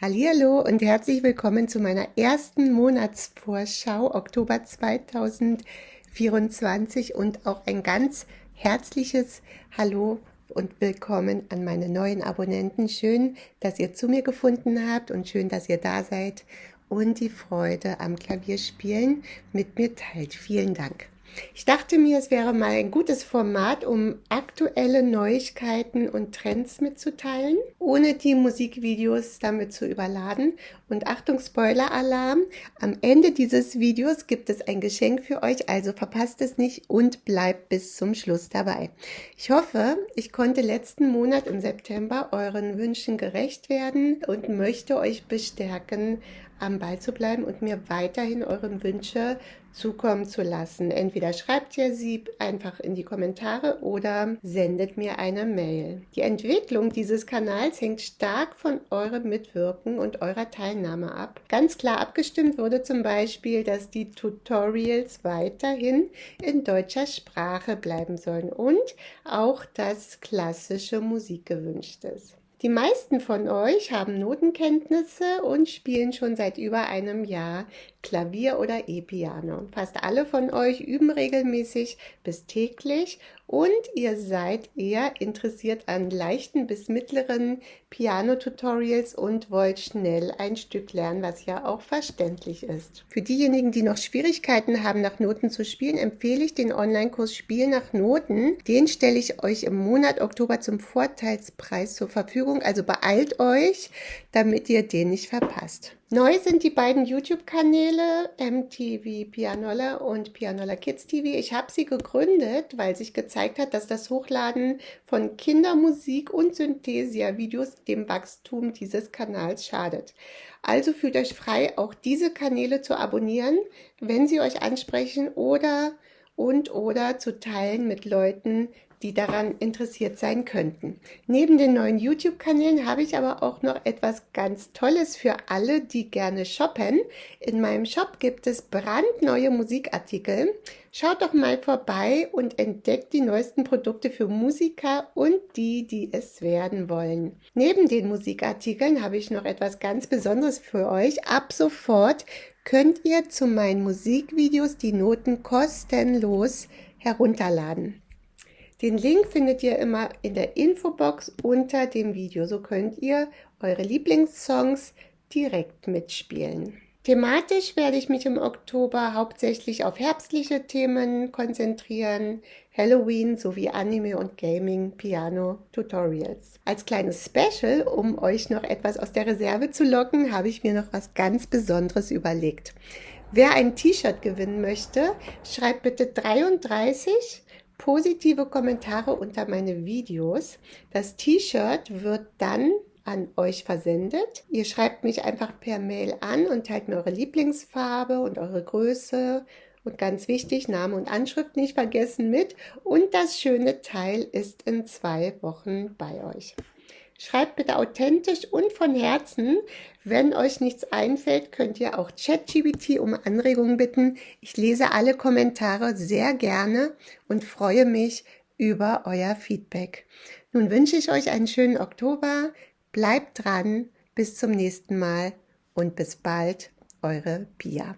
Hallihallo und herzlich willkommen zu meiner ersten Monatsvorschau Oktober 2024 und auch ein ganz herzliches Hallo und willkommen an meine neuen Abonnenten. Schön, dass ihr zu mir gefunden habt und schön, dass ihr da seid und die Freude am Klavierspielen mit mir teilt. Vielen Dank. Ich dachte mir, es wäre mal ein gutes Format, um aktuelle Neuigkeiten und Trends mitzuteilen, ohne die Musikvideos damit zu überladen. Und Achtung, Spoiler-Alarm, am Ende dieses Videos gibt es ein Geschenk für euch, also verpasst es nicht und bleibt bis zum Schluss dabei. Ich hoffe, ich konnte letzten Monat im September euren Wünschen gerecht werden und möchte euch bestärken, am Ball zu bleiben und mir weiterhin eure Wünsche zukommen zu lassen. Entweder schreibt ihr sie einfach in die Kommentare oder sendet mir eine Mail. Die Entwicklung dieses Kanals hängt stark von eurem Mitwirken und eurer Teilnahme ab. Ganz klar abgestimmt wurde zum Beispiel, dass die Tutorials weiterhin in deutscher Sprache bleiben sollen und auch, dass klassische Musik gewünscht ist. Die meisten von euch haben Notenkenntnisse und spielen schon seit über einem Jahr Klavier oder E-Piano. Fast alle von euch üben regelmäßig bis täglich und ihr seid eher interessiert an leichten bis mittleren Piano-Tutorials und wollt schnell ein Stück lernen, was ja auch verständlich ist. Für diejenigen, die noch Schwierigkeiten haben, nach Noten zu spielen, empfehle ich den Online-Kurs Spiel nach Noten. Den stelle ich euch im Monat Oktober zum Vorteilspreis zur Verfügung. Also beeilt euch, damit ihr den nicht verpasst. Neu sind die beiden YouTube-Kanäle MTV Pianola und Pianola Kids TV. Ich habe sie gegründet, weil sich gezeigt hat, dass das Hochladen von Kindermusik und Synthesia-Videos dem Wachstum dieses Kanals schadet. Also fühlt euch frei, auch diese Kanäle zu abonnieren, wenn sie euch ansprechen oder zu teilen mit Leuten, die daran interessiert sein könnten. Neben den neuen YouTube-Kanälen habe ich aber auch noch etwas ganz Tolles für alle, die gerne shoppen. In meinem Shop gibt es brandneue Musikartikel. Schaut doch mal vorbei und entdeckt die neuesten Produkte für Musiker und die es werden wollen. Neben den Musikartikeln habe ich noch etwas ganz Besonderes für euch. Ab sofort könnt ihr zu meinen Musikvideos die Noten kostenlos herunterladen. Den Link findet ihr immer in der Infobox unter dem Video. So könnt ihr eure Lieblingssongs direkt mitspielen. Thematisch werde ich mich im Oktober hauptsächlich auf herbstliche Themen konzentrieren, Halloween sowie Anime und Gaming, Piano, Tutorials. Als kleines Special, um euch noch etwas aus der Reserve zu locken, habe ich mir noch was ganz Besonderes überlegt. Wer ein T-Shirt gewinnen möchte, schreibt bitte 33 positive Kommentare unter meine Videos. Das T-Shirt wird dann an euch versendet. Ihr schreibt mich einfach per Mail an und teilt mir eure Lieblingsfarbe und eure Größe und ganz wichtig, Name und Anschrift nicht vergessen mit. Und das schöne Teil ist in 2 Wochen bei euch. Schreibt bitte authentisch und von Herzen. Wenn euch nichts einfällt, könnt ihr auch ChatGPT um Anregungen bitten. Ich lese alle Kommentare sehr gerne und freue mich über euer Feedback. Nun wünsche ich euch einen schönen Oktober. Bleibt dran. Bis zum nächsten Mal und bis bald. Eure Pia.